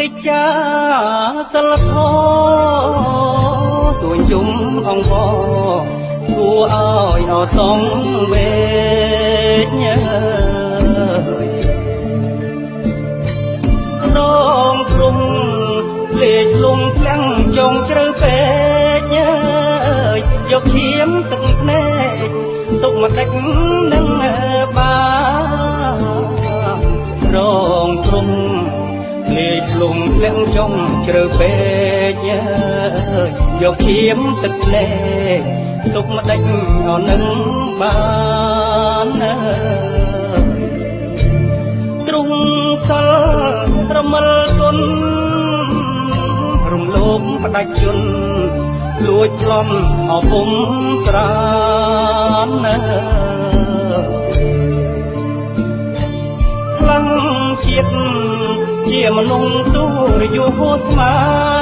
និច្ចាសិលធម៌ទួញយំអង្វរគួរឲ្យអសងវេញរងព្រំលេចលងផ្លាំងចងជ្រៅពេកយកឈាមទឹកភ្នែកទុកមកដេចនឹងបានរងព្រំលេចលងផ្លាំងចងជ្រៅពេកយកឈាមទឹកភ្នែកទុកមកដេចអនឹងបានទ្រង់សិលរមិលគុណរំលោភផ្ដាច់ជន់លួចប្លន់អពុំស្រានខ្លាំងជាតិជាមនុស្សទូរយោស្មា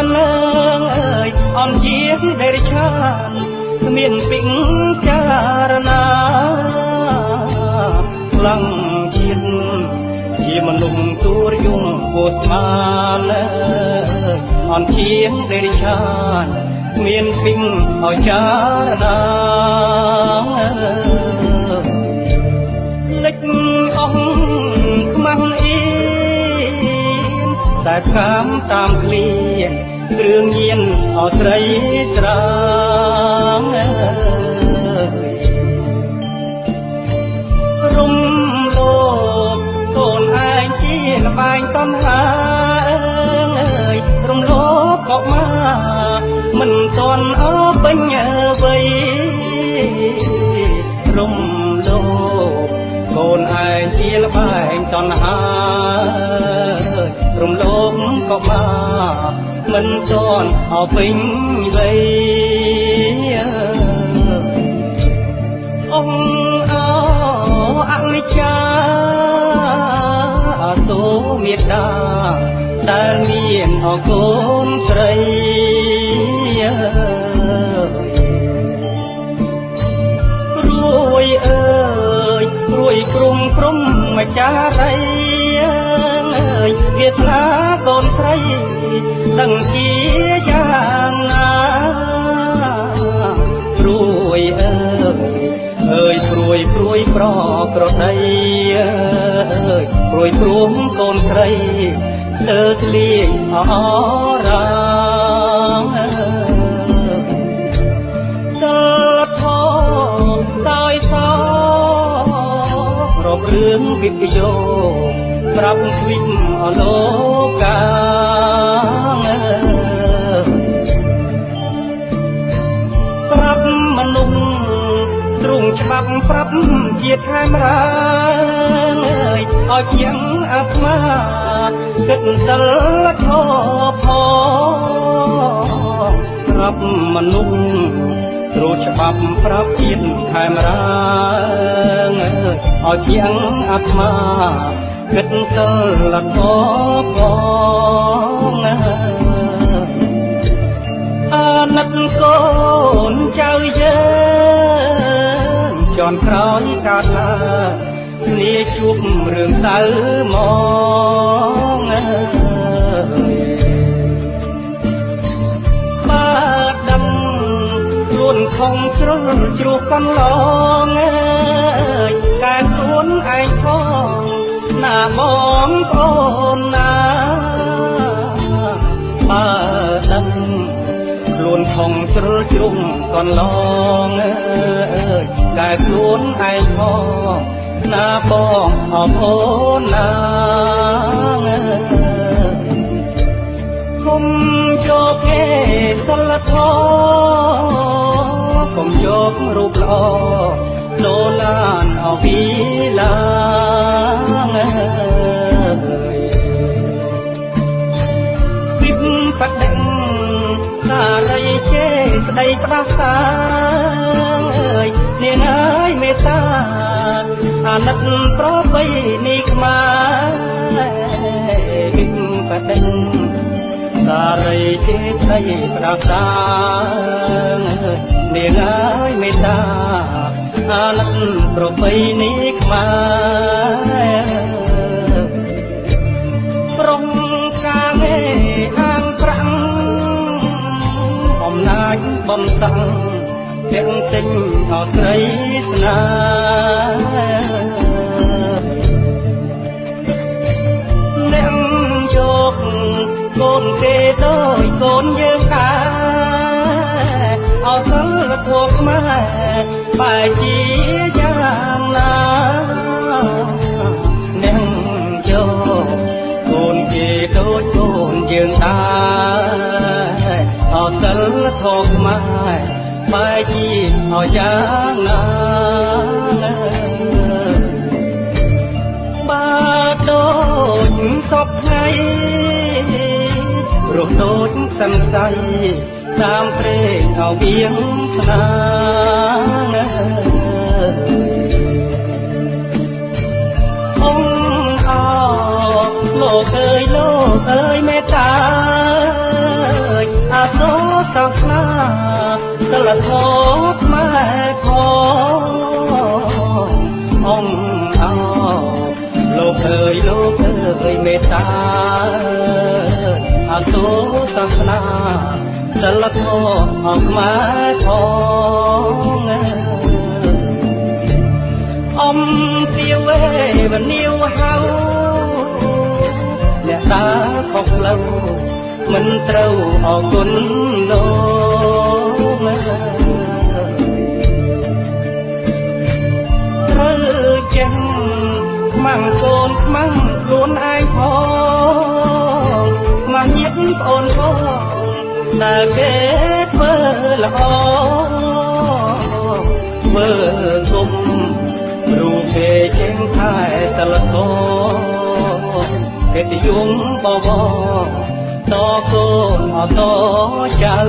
នអើយអន់ជាដេរឆានគ្មានពិចារណាខ្លាំងជាតិជាមនុស្សទូរយោស្មានអន់ជាដេរឆានមានពីងឲ្យចារណាលិចអស់ខ្មាំងអៀនខ្សែខាំតាមគ្លៀនគ្រឿងញៀនអស្រីស្រាងរំលោភកូនឯងជាលបែងតណ្ហារំលោភក៏មកមិនទាន់អើពេញអ្វីរំលោភកូនឯងជាលបែងតណ្ហារំលោភក៏មកមិនទាន់អើពេញអ្វីអង្គអអនិច្ចាអសូមេត្តាដែលមានអកូនស្រីរួយអើយរួយក្រុមព្រំម្ចារីអើយវាថ្លាកូនស្រីដឹងជាយ៉ាងណារួយអើយព្រួយប្រក្រដីអើយព្រួយព្រំកូនស្រីស្ទើរធ្លាយអរាមសិលធម៌សោយសោរករឿងវិបយោប្រាប់ស្វិបអលោកាប្រាប់មនុស្សទ្រង់ច្បាប់ប្រាប់ជាតិខេមរាឲ្យជាងអាត្មាគិតសិលធម៌ផងប្រាប់មនុស្សទ្រង់ច្បាប់ប្រាប់ជាតិខេមរាឲ្យជាងអាត្មាគិតសិលធម៌ផងអាណិតកូនចៅយើងជន់ក្រោយកើតឡើងគ្នាជួបរឿងសៅមកបើដឹងខ្លួនខំជ្រុលជ្រោះកន្លងតែខ្លួនឯងផងណាបងប្អូនណាបើដឹងខ្លួនខំជ្រុលជ្រុះកន្លងតែខ្លួនឯងផងណាបងអរគុណណាគុំយកគេសិលធម៌គុំយករូបល្អលោឡានអវិឡាពីបដិងសារីជេស្ដីផ្ដាសានាងអើយមេត្តាអាណិតប្របីនេះខ្មាពីបដិងសារីជេស្ដីផ្ដាសានាងអើយមេត្តាអាណិតប្របីនេះខ្មាប្រុងកាង សាំងទាំងទិញអស្រីស្នាអ្នកយកកូនគេដូចកូនយើងកាអសិលធម៌ខ្មែរបែរជាយ៉ាងណាអ្នកយកកូនគេដូចកូនយើងដែរអសិលធម៌ខ្មែរបែរជាយ៉ាងណាបើដូចសពថ្ងៃរស់ដូចសង្ស័យតាមព្រេងអវៀងស្នាអង្គអោលោកអើយមេត្តាអាសូរសាសនាសិលធម៌ខ្មែរផងអង្គអោលោកអើយមេត្តាអាសូរសាសនាសិលធម៌ខ្មែរផងអំទាវេវនាវហៅអ្នកដើរខុសផ្លូវមិនត្រូវអរគុណលោកត្រូវចេះខ្មាំងកូនខ្មាំងខ្លួនឯងផងមកញាតិប្អូនផងតែគេធ្វើល្អធ្វើគុំរូបគេចេញថែសិលធម៌កិត្តិយសបវរតកូនអតចៅ